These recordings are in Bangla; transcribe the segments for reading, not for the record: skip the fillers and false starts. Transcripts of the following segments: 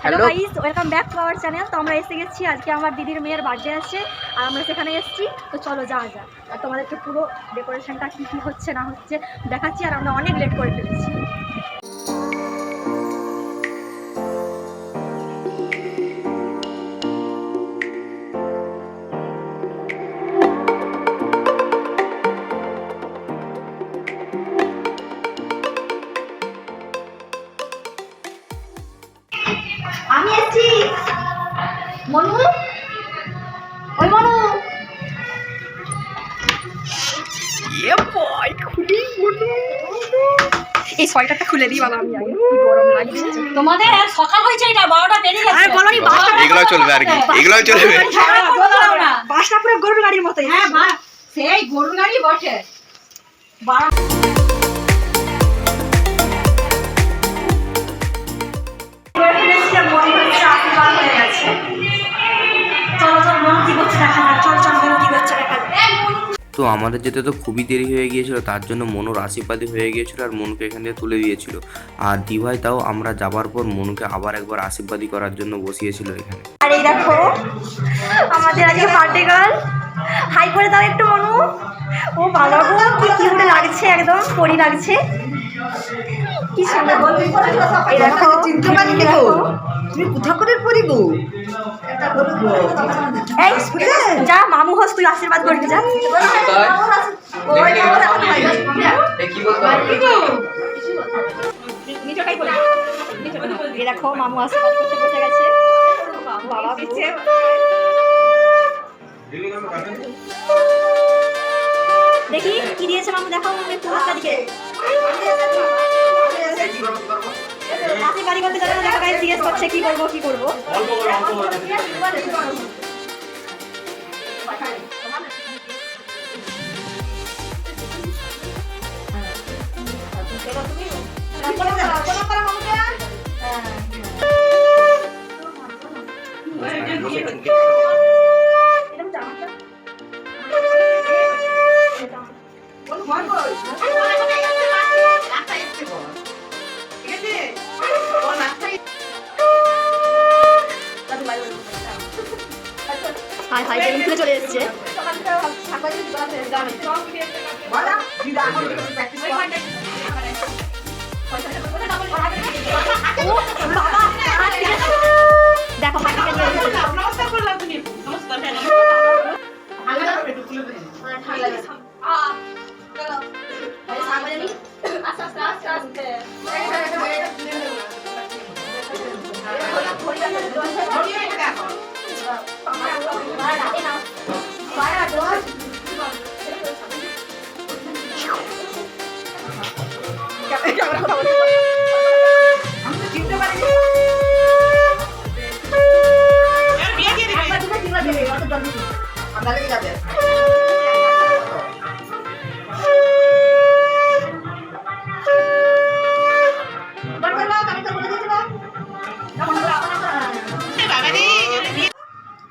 Hello guys, welcome back to our channel. তো আমরা এসে গেছি, আজকে আমার দিদির মেয়ের বার্থডে আছে আর আমরা সেখানে এসেছি। তো চলো যাওয়া যাক আর তোমাদেরকে পুরো ডেকোরেশনটা কী কী হচ্ছে না হচ্ছে দেখাচ্ছি। আর আমরা অনেক লেট করে ফেলেছি। আমি এসেছি মনু, ওই মনু এই সোয়েটারটা খুলে দিই বাবা, আমি আগে কি গরম লাগছে। তোমাদের সকাল হয়েছে না 12টা বেরিয়ে গেছে। আরে বলো নি এগুলো চলবে আর কি, এগুলো চলবে। বাসটা পুরো গরুর গাড়ির মতোই। হ্যাঁ মা, সেই গরুর গাড়ি বটে। তো আমাদের যেতে তো খুবই দেরি হয়ে গিয়েছিল, তার জন্য মনুর আশীর্বাদী হয়ে গিয়েছিল আর মনুকে এখান থেকে তুলে দিয়েছিল। আর দিভাই তাও আমরা যাবার পর মনুকে আবার একবার আশীর্বাদী করার জন্য বসিয়েছিল এখানে। আর এই দেখো আমাদের আজকে বার্থডে গার্ল, হাই করে দাও একটু মনু। ও বাবা গো, কি কিউট লাগছে, একদম পরি লাগছে, কি সুন্দর। এই দেখো চিনতে পারি না গো, তুমি কোথা করে পড়ি গো? এই যা মামু হোস, তুই আশীর্বাদ করবি যা। এই দেখো মামু আশীর্বাদ করতে বসে গেছে। বাবা পিছে দেখি কি দিয়েছে মামু, দেখাও একটু হাতটা দিকে। হাতে বাড়ি করতে যাবে, দেখা গায়ে জিজ্ঞেস করছে কি করবো কি করবো। হাই হাই বেলুন খুলে চলে এসছে। দেখো নমস্কার করলাম, তুমি নমস্কার।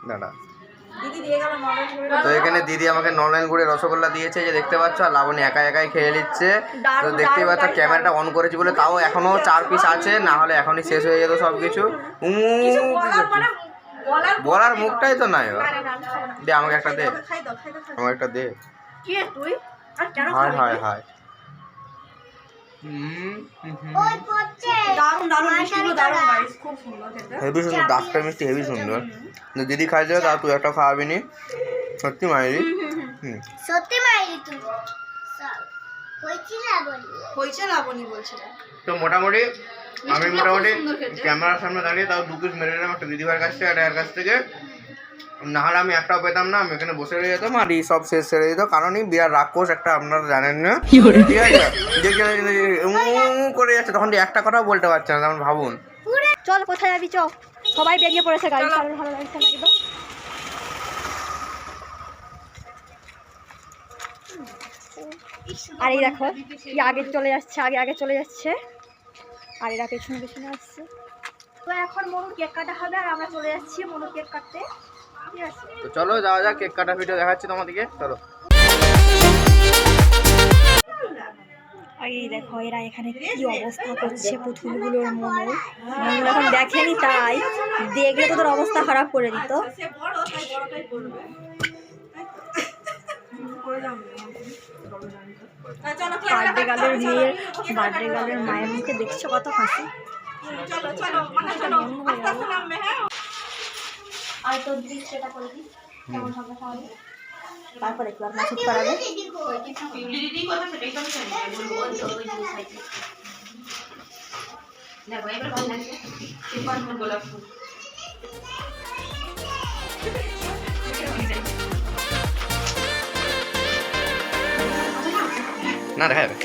দাদা তো এখানে দিদি আমাকে নর্মাল গুড়ে রসগোল্লা দিয়েছে, যে দেখতে পাচ্ছ। আর লাবণী একা একাই খেয়ে নিচ্ছে। তো দেখতেই পাচ্ছ ক্যামেরাটা অন করেছি বলে তাও এখনো 4 পিস আছে, না হলে এখনই শেষ হয়ে যেত সব কিছু। বলার মুখটাই তো নাই। দে আমাকে একটা দে, আমাকে একটা দে। হায় হায় হায়, হেভি সুন্দর, ডাক্তার মিষ্টি হেভি সুন্দর। দিদি খাইছিল, তা তুই একটা খাওয়াবি নি? সত্যি মাইরি, সত্যি মাইরি তুই হয়েছে লাবণী বলছিল। তো মোটামুটি আমি ক্যামেরার সামনে দাঁড়িয়ে তাও 2 পিস মেরে দিলাম, একটা দিদিভাইয়ের কাছ থেকে একটা এর কাছ থেকে। না হলে আমি একটাও পেতাম না, আমি এখানে বসে রয়ে যেতাম আর এই সব শেষ ছেড়ে দিত। কারণ এই বিরাট রাক্ষস একটা, আপনারা জানেন না, ঠিক আছে? দেখে করে যাচ্ছে, তখন একটা কথাও বলতে পারছে না। তখন ভাবুন, চল কোথায় যাবি, চ সবাই বেরিয়ে পড়েছে, গাড়ি চালানো ভালো লাগছে না একদম। আর এই দেখো কি আগে চলে যাচ্ছে, আগে চলে যাচ্ছে, আর এরা পেছনে পেছনে আসছে। তো এখন মনু কেক কাটা হবে আর আমরা চলে যাচ্ছি মনু কেক কাটতে, ঠিক আছে? তো চলো যাওয়া যাক, কেক কাটা ভিডিও দেখাচ্ছি তোমাদেরকে, চলো। আর এই দেখো এরা এখানে কি অবস্থা করছে পুতুলগুলোর মনুর এখন দেখেনি, তাই দেখলে তোদের অবস্থা খারাপ করে দিত। বার্থডে গার্লের মায়ের মুখে দেখছো কত হাসি। আর তোর দৃশ্যটা করে দিই কেমন হবে তাহলে, তারপরে একটু আপনার শুট করাবে। না দেখা যাবে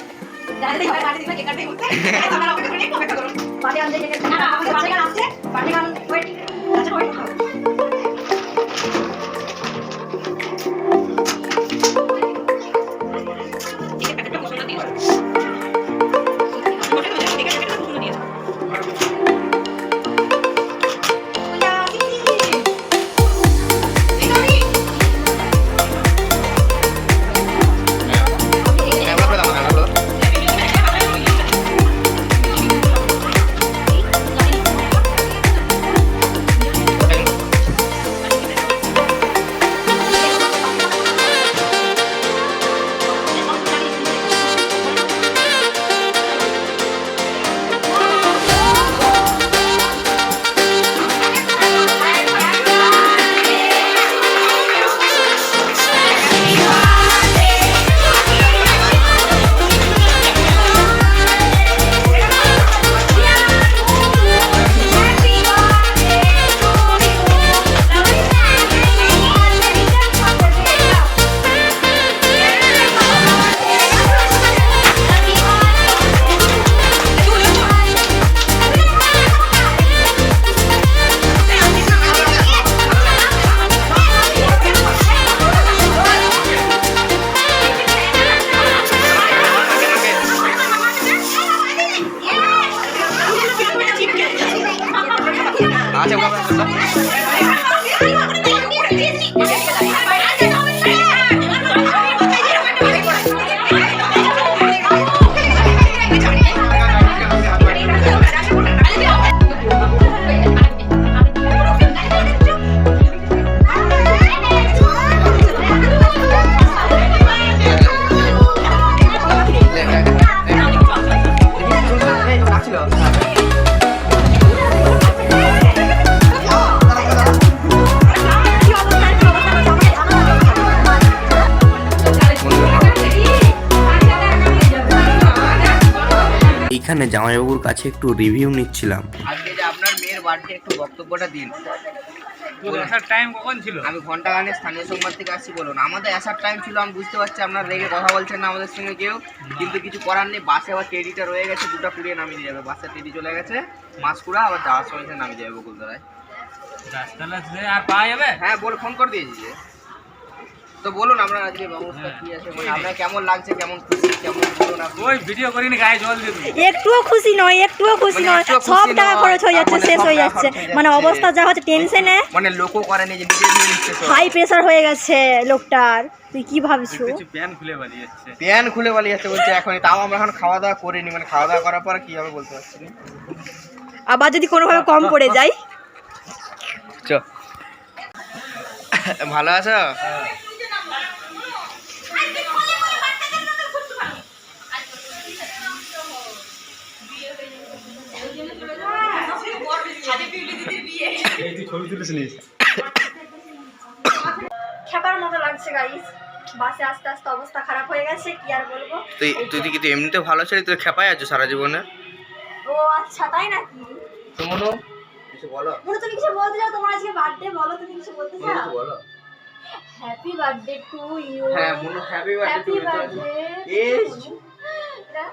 এখানে জামাইবাবুর কাছে একটু রিভিউ নিচ্ছিলাম। আজকে যে আপনার মেয়ের বার্থডে একটু বক্তব্যটা দিন। আসার টাইম কখন ছিল? আমি ঘন্টাখানেক স্থানীয় সংবাদ থেকে আসছি। বলুন। আমাদের আসার টাইম ছিল, আমি বুঝতে পারছি আপনার রেগে কথা বলছেন না আমাদের সঙ্গে কেউ, কিন্তু কিছু করার নেই। বাসে আবার টেডিটা রয়ে গেছে, 2টা 20 নামিয়ে দিয়ে যাবে। বাসে টেডি চলে গেছে মাসকুড়া, আবার যাওয়ার সময় নামিয়ে যাবে বকুলতলায়। রাস্তাটা আর পাওয়া যাবে? হ্যাঁ বলে ফোন করে দিয়েছি যে। তো বলুন আপনার আজকে ব্যবস্থা কি আছে, মানে আপনার কেমন লাগছে, কেমন খুশি, কেমন বলুন আপনি। ওই ভিডিও করিনি, গায়ে জল দিয়ে দিই। একটুও খুশি নয়, একটুও খুশি নয়, সব টাকা খরচ হয়ে যাচ্ছে, শেষ হয়ে যাচ্ছে, মানে অবস্থা যা হচ্ছে টেনশনে, মানে লোকও করেনি যে নিজে দিয়ে নিচ্ছে সব। হাই প্রেসার হয়ে গেছে লোকটার। তুই কি ভাবছো? কিছু প্যান খুলে বাড়ি যাচ্ছে, প্যান খুলে বালি যাচ্ছে বলছে এখনই। তাও আমরা এখন খাওয়া দাওয়া করিনি, মানে খাওয়া দাওয়া করার পর কি হবে বলতে পারছি না। আবার যদি কোনোভাবে কম পড়ে যায়। চ ভালো আছো? খেপার মতো লাগছে গাইস, বাসে আস্তে আস্তে অবস্থা খারাপ হয়ে গেছে, কি আর বলবো। তুই কিন্তু এমনিতে ভালো ছিলি, তুই খেপাই আছো সারা জীবনে। ও আচ্ছা, তাই নাকি? তো মনো কিছু বলো। মনে তুমি কিছু বলতে চাও? তোমার আজকে বার্থডে, বলো তুমি কিছু বলতে মনো চাও? কিছু বলো। Happy birthday to you. হ্যাঁ Mono happy birthday to you.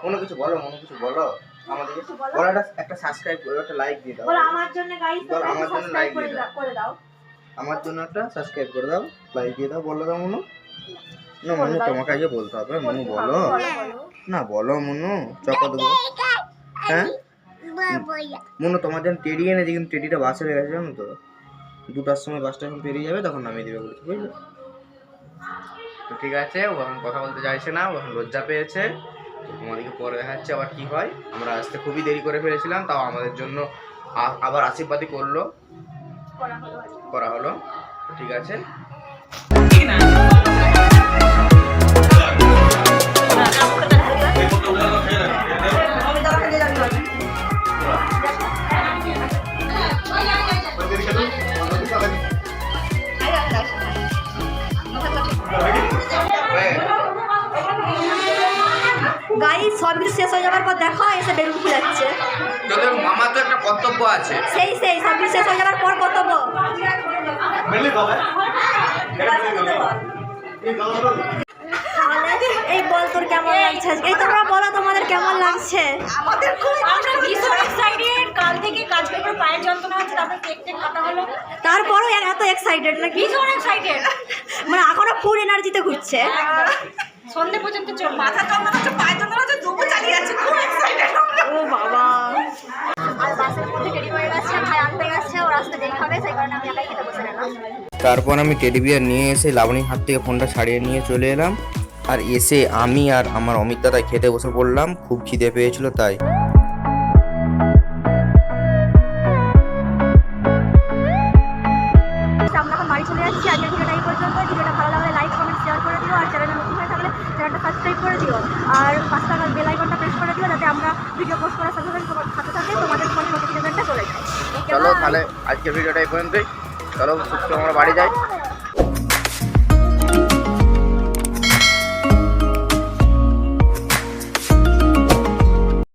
Mono কিছু বলো, মনো কিছু বলো আমাদেরকে। বলো একটা সাবস্ক্রাইব করো, একটা লাইক দিয়ে দাও। বলো আমার জন্য গাইস, বলো আমার জন্য লাইক দিয়ে দাও, করে দাও। আমার জন্য একটা সাবস্ক্রাইব করে দাও, লাইক দিয়ে দাও। বলো দাও মনো। না মনো তোমাকে আগে বলতে হবে। মনো বলো না, বলো মনো। চকো দেবো। হ্যাঁ মনো তোমার জন্য টেডি এনেছি, কিন্তু টেডিটা বাসে হয়ে গেছে জানো তো। 2টার সময় বাসটা এখন পেরিয়ে যাবে, তখন নামিয়ে দেবে বলেছে, বুঝলে তো। ঠিক আছে, ও এখন কথা বলতে চাইছে না, ও এখন লজ্জা পেয়েছে। তো তোমাদেরকে পরে দেখাচ্ছে আবার কি হয়। আমরা আসতে খুবই দেরি করে ফেলেছিলাম, তাও আমাদের জন্য আবার আশীর্বাদই করা হলো। ঠিক আছে, গাইস সব কিছু শেষ হয়ে যাওয়ার পর দেখো এসে বেলুন ফুলাচ্ছে। তোদের মামা তো একটা কর্তব্য আছে। সেই সব কিছু শেষ হয়ে যাওয়ার পর কর্তব্য। তাহলে এই বল তোর কেমন লাগছে আজকে? এই তোমরা বলো তোমাদের কেমন লাগছে? আমাদের খুব আমরা ভীষণ এক্সাইটেড। কাল থেকে কাজ করে পায়ের যন্ত্রণা হচ্ছে, তারপরে কেক টেক কাটা হলো। তারপরও এত এক্সাইটেড নাকি? ভীষণ এক্সাইটেড, মানে এখনো ফুল এনার্জিতে ঘুরছে। সন্ধে পর্যন্ত চলবে। মাথা যন্ত্রণা হচ্ছে, পায়ের যন্ত্রণা হচ্ছে, তবু চালিয়ে যাচ্ছে, খুব এক্সাইটেড। ও বাবা, আর বাসের মধ্যে টেডি হয়ে গেছে, ভাই আনতে গেছে, ও রাস্তা দেরি হবে, সেই কারণে আমি একাই খেতে বসে গেলাম। তারপর আমি টেডি বিয়ার নিয়ে এসে লাবণীর হাত থেকে ফোনটা ছাড়িয়ে নিয়ে চলে এলাম। আর এসে আমি আর আমার অমিত দাদা খেতে বসে পড়লাম, খুব খিদে পেয়েছিল তাই। আমরা এখন বাড়ি চলে যাচ্ছি। আজকের ভিডিওটা এই পর্যন্ত। ভিডিওটা ভালো লাগলে লাইক কমেন্ট শেয়ার করে দিও, আর চ্যানেলে নতুন হয়ে থাকলে চ্যানেলটা সাবস্ক্রাইব করে দিও, আর পাশে বেল আইকনটা প্রেস করে দিও, যাতে আমরা ভিডিও পোস্ট করার সাথে সাথে তোমাদের ফোনে নোটিফিকেশনটা চলে যায়। চলো তাহলে আজকের ভিডিওটা এই পর্যন্তই। চলো সুস্থ আমরা বাড়ি যাই।